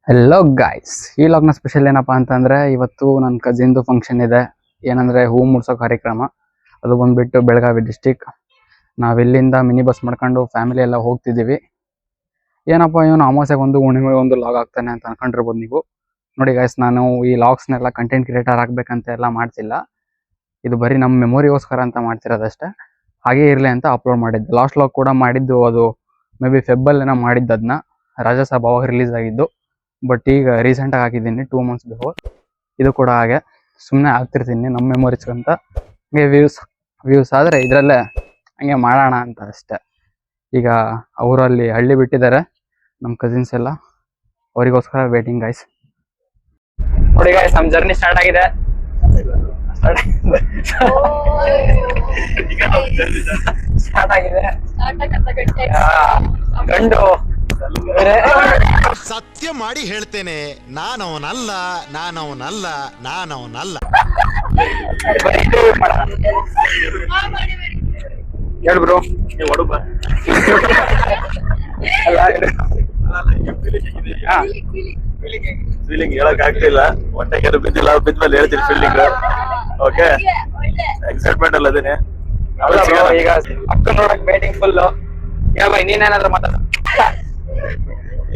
Hello guys, ಈ ಲಾಗ್ನ special ಏನಪ್ಪ ಅಂತಂದರೆ ಇವತ್ತು ನನ್ನ ಕಸಿನ್ದು ಫಂಕ್ಷನ್ ಇದೆ. ಏನಂದರೆ ಹೂ ಮುಡ್ಸೋ ಕಾರ್ಯಕ್ರಮ. ಅದು ಬಂದುಬಿಟ್ಟು ಬೆಳಗಾವಿ ಡಿಸ್ಟಿಕ್. ನಾವಿಲ್ಲಿಂದ ಮಿನಿ ಬಸ್ ಮಾಡ್ಕೊಂಡು ಫ್ಯಾಮಿಲಿ ಎಲ್ಲ ಹೋಗ್ತಿದ್ದೀವಿ. ಏನಪ್ಪ ಇವನು ಅಮಾವಾಸ್ಯೆಗೆ ಒಂದು ಹುಣ್ಣಿಮೆಗೆ ಒಂದು ಲಾಗ್ ಆಗ್ತಾನೆ ಅಂತ ಅನ್ಕೊಂಡಿರ್ಬೋದು ನೀವು. ನೋಡಿ ಗಾಯ್ಸ್, ನಾನು ಈ ಲಾಗ್ಸ್ನೆಲ್ಲ ಕಂಟೆಂಟ್ ಕ್ರಿಯೇಟರ್ ಆಗಬೇಕಂತ ಎಲ್ಲ ಮಾಡ್ತಿಲ್ಲ. ಇದು ಬರೀ ನಮ್ಮ ಮೆಮೊರಿಗೋಸ್ಕರ ಅಂತ ಮಾಡ್ತಿರೋದಷ್ಟೇ. ಹಾಗೇ ಇರಲಿ ಅಂತ ಅಪ್ಲೋಡ್ ಮಾಡಿದ್ದು. ಲಾಸ್ಟ್ ಲಾಗ್ ಕೂಡ ಮಾಡಿದ್ದು ಅದು ಮೇ ಬಿ ಫೆಬ್ಬಲ್ಲೇನೋ ಮಾಡಿದ್ದು. ಅದನ್ನ ರಾಜಸಾಬ್ ಅವಾಗ ರಿಲೀಸ್ ಆಗಿದ್ದು. ಬಟ್ ಈಗ ರೀಸೆಂಟಾಗಿ ಹಾಕಿದ್ದೀನಿ 2 months ಬಿಫೋರ್. ಇದು ಕೂಡ ಹಾಗೆ ಸುಮ್ಮನೆ ಆಗ್ತಿರ್ತೀನಿ ನಮ್ಮ ಮೆಮೊರೀಸ್ ಅಂತ. ಹಂಗೆ ವ್ಯೂಸ್ ಆದರೆ ಇದರಲ್ಲೇ ಹಂಗೆ ಮಾಡೋಣ ಅಂತ ಅಷ್ಟೆ. ಈಗ ಅವರಲ್ಲಿ ಹಳ್ಳಿ ಬಿಟ್ಟಿದ್ದಾರೆ ನಮ್ಮ ಕಸಿನ್ಸ್ ಎಲ್ಲ. ಅವರಿಗೋಸ್ಕರ ವೇಟಿಂಗ್ ಗಾಯ್ಸ್. ನೋಡಿ ಗಾಯ್ಸ್, ನಮ್ಮ ಜರ್ನಿ ಸ್ಟಾರ್ಟ್ ಆಗಿದೆ. ಗಂಡು ಸತ್ಯ ಮಾಡಿ ಹೇಳ್ತೇನೆ, ನಾನವನಲ್ಲ. ಹೇಳು ಬ್ರೋ. ಫೀಲಿಂಗ್ ಹೇಳಕ್ ಆಗ್ತಿಲ್ಲ. ಹೊಟ್ಟೆಗೆ ಬಿದ್ದಿಲ್ಲ, ಬಿದ್ಮೇಲೆ ಹೇಳ್ತೀನಿ ಫೀಲಿಂಗ್. ಓಕೆ, ಎಕ್ಸೈಟ್ಮೆಂಟ್ ಅಲ್ಲ ಅದೇನೆ. ಈಗ ಅಕ್ಕ ನೋಡಕ್ ವೇಟಿಂಗ್ ಫುಲ್. ನೀನೇನಾದ್ರೂ ಮಾತಾಡ.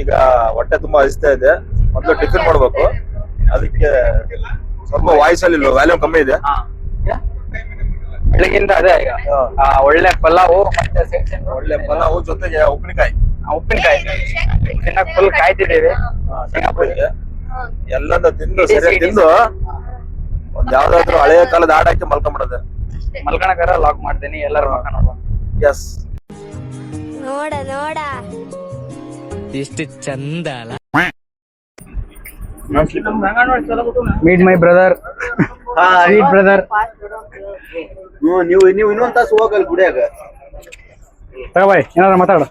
ಈಗ ಹೊಟ್ಟೆ ತುಂಬಾ ಹಸಿತಾ ಇದೆ. ಮೊದ್ಲು ಟಿಫಿನ್ ಮಾಡ್ಬೇಕು. ಅದಕ್ಕೆ ಸ್ವಲ್ಪ ವಾಯ್ಸ್ ಅಲ್ಲಿ ವ್ಯಾಲ್ಯೂಮ್ ಕಮ್ಮಿ ಇದೆ. ಬೆಳಗಿಂದ ಅದೇ ಈಗ ಒಳ್ಳೆ ಪಲಾವು ಮತ್ತೆ ಒಳ್ಳೆ ಪಲಾವು ಜೊತೆಗೆ ಉಪ್ಪಿನಕಾಯಿ ತಿನ್ನಕ್ ಫುಲ್ ಕಾಯ್ತಿದ್ದೀವಿ. ಎಲ್ಲದ ತಿಂದು ಸರಿಯಾಗಿ ತಿಂದು ಒಂದ್ ಯಾವ್ದಾದ್ರು ಹಳೆಯ ಕಾಲದ ಹಾಡ್ ಹಾಕಿ ಮಲ್ಕೊಂಡ್ಬಿಡೋದು. ಮಲ್ಕಣಕರ ಲಾಕ್ ಮಾಡ್ತೀನಿ ಎಲ್ಲರೂ ಮಲ್ಕೊಂಡು. ಎಸ್, ನೋಡ ಎಷ್ಟು ಚಂದ ಅಲ್ಲ. Meet my brother, sweet brother. ನೀವು ಇನ್ನೊಂದ್ ತಾಸು ಹೋಗಲ್ ಗುಡಿಯಾಗ. ಬಾಯ್, ಏನಾದ್ರು ಮಾತಾಡ.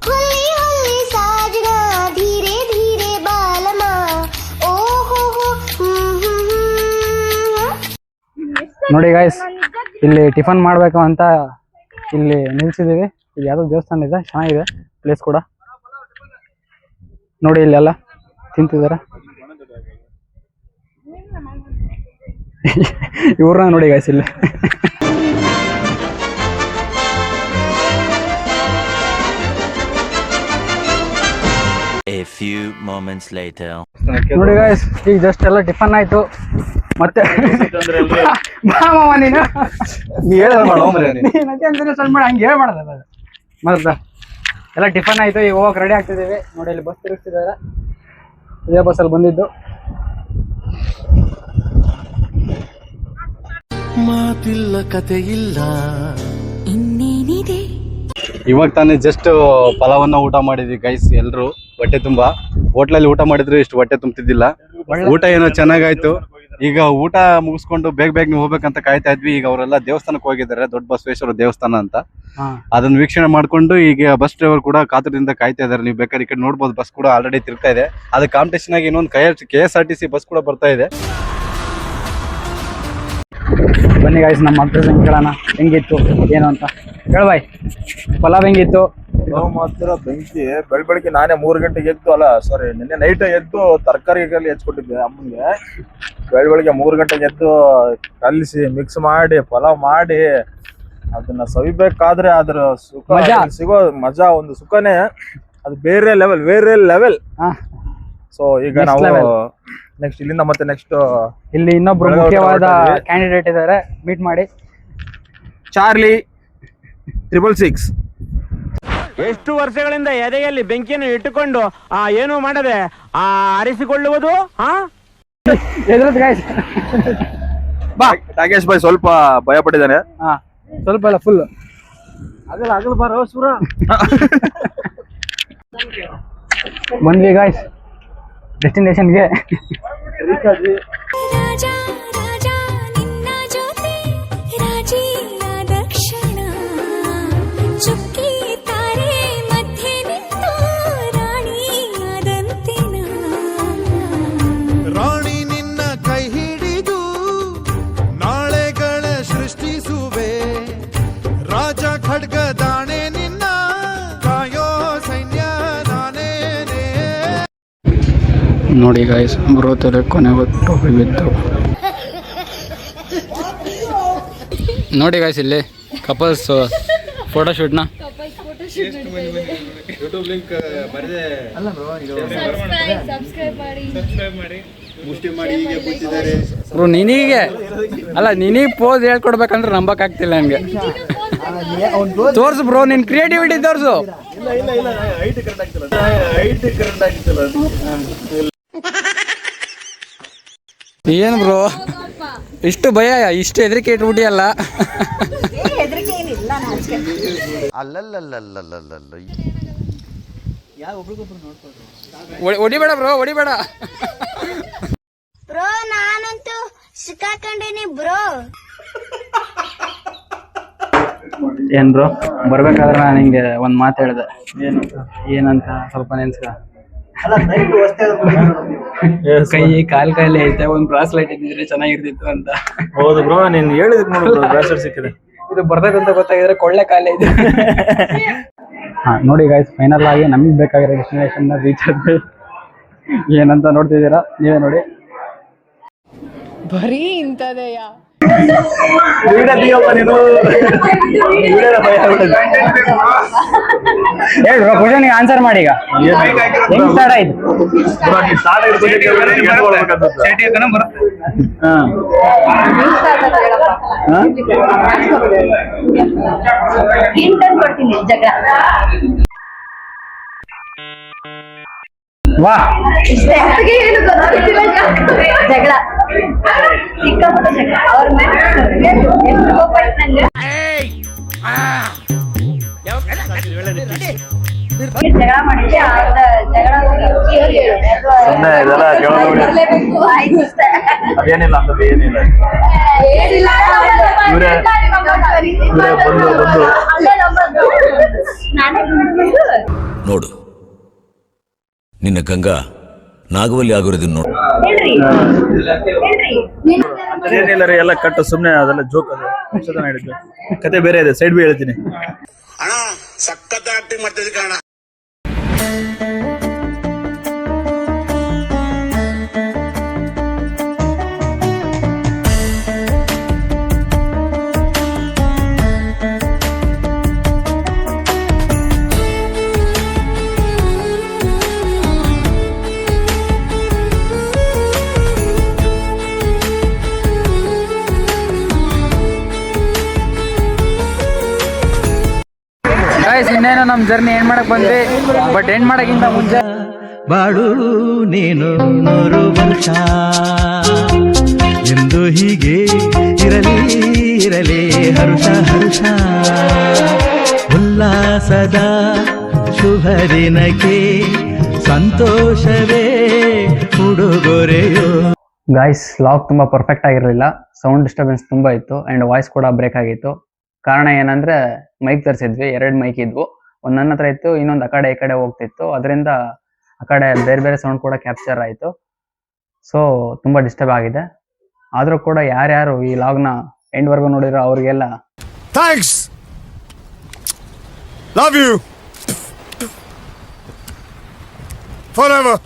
ನೋಡಿ ಗಾಯ್ಸ್, ಇಲ್ಲಿ ಟಿಫನ್ ಮಾಡ್ಬೇಕು ಅಂತ ಇಲ್ಲಿ ನಿಲ್ಸಿದೀವಿ. ಇಲ್ಲಿ ಯಾವ್ದೋ ದೇವಸ್ಥಾನ ಇದೆ, ಚೆನ್ನಾಗಿದೆ ಪ್ಲೇಸ್ ಕೂಡ. ನೋಡಿ ಇಲ್ಲೆಲ್ಲ ತಿಂತಿದಾರೆ. ಇವ್ರನ್ನ ನೋಡಿ ಗಾಯ್ಸ್ ಇಲ್ಲಿ. A few moments later. ನೋಡಿ ಗಾಯ್ಸ್, ಈಗ ಜಸ್ಟ್ ಎಲ್ಲ ಟಿಫನ್ ಆಯ್ತು. ಮತ್ತೆ ಮಾಮ ನೀನು ಹಂಗೆ ಹೇಳ ಮಾಡೋದಲ್ಲ ಮೊದಲ. ಎಲ್ಲ ಟಿಫನ್ ಆಯ್ತು, ಈಗ ಹೋಗಕ್ಕೆ ರೆಡಿ ಆಗ್ತಿದ್ದೀವಿ. ನೋಡಿ ಇಲ್ಲಿ ಬಸ್ ತಿರುಗಿಸ್ತಿದ್ದಾರೆ. ಇದೇ ಬಸ್ಸಲ್ಲಿ ಬಂದಿದ್ದು. ಮಾತಿಲ್ಲ ಕತೆ ಇಲ್ಲ. ಇನ್ನೇನಿದೆ? ಇವಾಗ ತಾನೇ ಜಸ್ಟ್ ಪಲಾವನ್ನ ಊಟ ಮಾಡಿದ್ವಿ ಗೈಸ್. ಎಲ್ರು ಹೊಟ್ಟೆ ತುಂಬಾ. ಹೋಟ್ಲಲ್ಲಿ ಊಟ ಮಾಡಿದ್ರು ಇಷ್ಟು ಹೊಟ್ಟೆ ತುಂಬ್ತಿದ್ದಿಲ್ಲ. ಊಟ ಏನೋ ಚೆನ್ನಾಗಾಯ್ತು. ಈಗ ಊಟ ಮುಗಿಸ್ಕೊಂಡು ಬೇಗ ನೀವು ಹೋಗ್ಬೇಕಂತ ಕಾಯ್ತಾ ಇದ್ವಿ. ಈಗ ಅವರೆಲ್ಲ ದೇವಸ್ಥಾನಕ್ಕೆ ಹೋಗಿದ್ದಾರೆ, ದೊಡ್ಡ ಬಸವೇಶ್ವರ ದೇವಸ್ಥಾನ ಅಂತ. ಅದನ್ನ ವೀಕ್ಷಣೆ ಮಾಡ್ಕೊಂಡು ಈಗ ಬಸ್ ಡ್ರೈವರ್ ಕೂಡ ಕಾತರದಿಂದ ಕಾಯ್ತಾ ಇದಾರೆ. ನೀವು ಬೇಕಾದ್ರೆ ಈ ಕಡೆ ನೋಡ್ಬೋದು, ಬಸ್ ಕೂಡ ಆಲ್ರೆಡಿ ತಿರ್ತಾ ಇದೆ. ಅದಕ್ಕೆ ಕಾಂಪಿಟೇಷನ್ ಆಗಿ ಇನ್ನೊಂದು KSRTC ಬಸ್ ಕೂಡ ಬರ್ತಾ ಇದೆ. ಬನ್ನಿ ಗಾಯ್ಸ್, ನಮ್ಮ ಅಗ್ರ ಕೇಳೋಣ ಹೆಂಗಿತ್ತು ಏನು ಅಂತ. ಹೇಳ್ಬಾಯ್, ಪಲಾವ್ ಹೆಂಗಿತ್ತು? ಮಾತ್ರ ಬೆಂಕಿ. ಬೆಳಗ್ಗೆ ನಾನೇ 3 ಗಂಟೆಗೆ ಎದ್ದು, ನಿನ್ನೆ ನೈಟ್ ಎದ್ದು ತರಕಾರಿಗಳಲ್ಲಿ ಹೆಚ್ಕೊಟ್ಟಿದ್ದೆ ಅಮ್ಮನಿಗೆ. ಬೆಳಗ್ಗೆ 3 ಗಂಟೆಗೆ ಎದ್ದು ಕಲಿಸಿ ಮಿಕ್ಸ್ ಮಾಡಿ ಪಲಾವ್ ಮಾಡಿ ಅದನ್ನ ಸವಿಬೇಕಾದ್ರೆ ಅದ್ರ ಸುಖ ಸಿಗೋ ಮಜಾ, ಒಂದು ಸುಖನೇ ಅದು ಬೇರೆ ಲೆವೆಲ್. ಸೊ ಈಗ ನಾವು ನೆಕ್ಸ್ಟ್ ಇಲ್ಲಿಂದ ಮತ್ತೆ ನೆಕ್ಸ್ಟ್ ಇಲ್ಲಿ ಇನ್ನೊಬ್ರು ಮುಖ್ಯವಾದ ಕ್ಯಾಂಡಿಡೇಟ್ ಇದ್ದಾರೆ, ಮೀಟ್ ಮಾಡಿ. ಚಾರ್ಲಿ 666. ಎಷ್ಟು ವರ್ಷಗಳಿಂದ ಎದೆಯಲ್ಲಿ ಬೆಂಕಿಯನ್ನು ಇಟ್ಟುಕೊಂಡು ಏನು ಮಾಡದೆ ಆರಿಸಿಕೊಳ್ಳುವುದು. ಬಾ ನಾಗೇಶ್ ಭಾಯ್ ಸ್ವಲ್ಪ ಭಯ ಪಟ್ಟಿದ್ದಾನೆ. ಸ್ವಲ್ಪ ಅಲ್ಲ, ಫುಲ್ ಆಗಲ್ಲ ಬಾರೋ ಸೂರ. ಬಂದ್ವಿ ಗಾಯ್ಸ್ ಡೆಸ್ಟಿನೇಷನ್ಗೆ. ರಾಜಾ ರಾಜಾ ನಿನ್ನ ಜೊತೆ ರಾಜಿಯ ದಕ್ಷಿಣ ಚುಕ್ಕಿ ತಾರೆ ಮಧ್ಯೆ ನಿಂತು ರಾಣಿಯಾದಂತೆ ರಾಣಿ ನಿನ್ನ ಕೈ ಹಿಡಿದು ನಾಳೆಗಳ ಸೃಷ್ಟಿಸುವೆ. ರಾಜ ಖಡ್ಗದಾಣೆ ನಿನ್ನ ಕಾಯೋ ಸೈನ್ಯ ನಾನೇನೆ. ನೋಡಿ ಗಾಯ್ಸ್ ಬರೋತಾರೆ ಕೊನೆಗೆ ಟೋಪಿ ಬಿತ್ತು. ನೋಡಿ ಗಾಯ್ಸ್ ಇಲ್ಲಿ ಕಪಲ್ಸ್ ಫೋಟೋಶೂಟ್ನ ಯೂಟ್ಯೂಬ್ ಲಿಂಕ್ ಬರದೆ ಮುಷ್ಟಿ ಮಾಡಿ ಹೀಗೆ ಕೂತಿದ್ದಾರೆ. ಬ್ರೋ ನಿನಗೆ ಅಲ್ಲ ನಿನಗೆ ಪೋಸ್ ಹೇಳ್ಕೊಡ್ಬೇಕಂದ್ರೆ ನಂಬಕ್ಕಾಗ್ತಿಲ್ಲ ನನಗೆ. ತೋರ್ಸು ಬ್ರೋ ನಿನ್ನ ಕ್ರಿಯೇಟಿವಿಟಿ ತೋರ್ಸು. ಏನು ಬ್ರೋ ಇಷ್ಟು ಭಯ ಇಷ್ಟು ಹೆದರಿಕೆ ಇಟ್ಬಿಟ್ಟಿಯಲ್ಲ. ಹೊಡಿಬೇಡ ಬ್ರೋ ಹೊಡಿಬೇಡ. ಬ್ರೋ ನಾನಂತೂ ಸಿಕ್ಕಾಕೊಂಡೇನಿ ಬ್ರೋ. ಏನ್ ಬ್ರೋ ಬರ್ಬೇಕಾದ್ರೆ ನಾನು ಹಿಂಗೆ ಒಂದ್ ಮಾತು ಹೇಳಿದೆ. ಏನಂತ ಸ್ವಲ್ಪ ನೆನ್ಸ್ಕ. ಕೈ ಕಾಲೇ ಐತೆ ಒಂದ್ ಬ್ರಾಸ್ಲೈಟ್ ಇದ್ದಿದ್ರೆ ಚೆನ್ನಾಗಿರ್ತಿತ್ತು ಅಂತ. ಹೌದು ಬ್ರೋ, ನೀನ್ ಹೇಳಿದ್ ನೋಡು ಬ್ರಾಸ್ಲೆಟ್ ಸಿಕ್ಕಿದೆ. ಇದು ಬರ್ತೈತೆ ಅಂತ ಗೊತ್ತಾಗಿದ್ರೆ ಕೊಳ್ಳೆ ಕಾಲೇ ಇದೆ. ಹಾ ನೋಡಿ ಗೈಸ್ ಫೈನಲ್ ಆಗಿ ನಮ್ಗೆ ಬೇಕಾಗಿರೋ ಡೆಸ್ಟಿನೇಷನ್ ರೀಚ್ ಆದ್ವಿ. ಏನಂತ ನೋಡ್ತಿದ್ದೀರಾ ನೀವೇ ನೋಡಿ. ಬರೀ ಇಂಥದೆಯಾ ಹೇಳಿ ಕ್ವಶನ್ ಆನ್ಸರ್ ಮಾಡಿ ಈಗ. ಹೆಂಗ್ ಸ್ಟಾರ್ಟ್ ಆಯ್ತು? ವಾ ಜಗಳ ಸಿಕ್ಕಾಪಟ್ಟೆ ಜಗಳ. ಅವ್ರ ಜಗಳ ಮಾಡಿದ್ರೆ ಅದೇನಿಲ್ಲ ಅಂತ ಏನಿಲ್ಲ. ನೋಡು ನಿನ್ನ ಗಂಗಾ ನಾಗವಲ್ಲಿ ಆಗಿರೋದನ್ನ ನೋಡು. ಅದೇನಿಲ್ಲ ರೀ, ಎಲ್ಲ ಕಟ್ಟು ಸುಮ್ನೆ, ಅದೆಲ್ಲ ಜೋಕ್. ಅದು ಹೇಳಿದ್ದು ಕತೆ ಬೇರೆ ಇದೆ, ಸೈಡ್ ಬಿ ಹೇಳ್ತೀನಿ. ಸಖತ್ ಆಕ್ಟಿಂಗ್ ಮಾಡ್ತಿದ್ದೆ ಕಾರಣ. ಗೈಸ್ ಇನ್ನೇನು ನಮ್ಮ ಜರ್ನಿ ಎಂಡ್ ಮಾಡಕ್ ಬಂದ್ವಿ. ಬಟ್ ಎಂಡ್ ಮಾಡಕ್ಕಿಂತ ಮುಂಚೆ ಬಾಳು ನೀನು 100 ವರ್ಷ ಎಂದು ಹೀಗೆ ಇರಲಿ ಇರಲಿ ಹರುಷ ಹರುಷ ಉಲ್ಲಾಸದ ಶುಭ ದಿನಕ್ಕೆ ಸಂತೋಷವೇ ಉಡುಗೊರೆಯೋ. ಗಾಯ್ಸ್ ಲಾಗ್ ತುಂಬ ಪರ್ಫೆಕ್ಟ್ ಆಗಿರಲಿಲ್ಲ. ಸೌಂಡ್ ಡಿಸ್ಟರ್ಬೆನ್ಸ್ ತುಂಬ ಇತ್ತು ಆ್ಯಂಡ್ ವಾಯ್ಸ್ ಕೂಡ ಬ್ರೇಕ್ ಆಗಿತ್ತು. ಕಾರಣ ಏನಂದ್ರೆ ಮೈಕ್ ತರಿಸಿದ್ವಿ, 2 ಮೈಕ್ ಇದ್ವು. ಒಂದು ನನ್ನ ಹತ್ರ ಇತ್ತು, ಇನ್ನೊಂದು ಆ ಕಡೆ ಈ ಕಡೆ ಹೋಗ್ತಿತ್ತು. ಅದರಿಂದ ಆ ಕಡೆ ಬೇರೆ ಬೇರೆ ಸೌಂಡ್ ಕೂಡ ಕ್ಯಾಪ್ಚರ್ ಆಯಿತು. ಸೊ ತುಂಬ ಡಿಸ್ಟರ್ಬ್ ಆಗಿದೆ. ಆದರೂ ಕೂಡ ಯಾರ್ಯಾರು ಈ ಲಾಗ್ನ ಎಂಡ್ವರೆಗೂ ನೋಡಿರೋ ಅವ್ರಿಗೆಲ್ಲ thanks, love you for ever.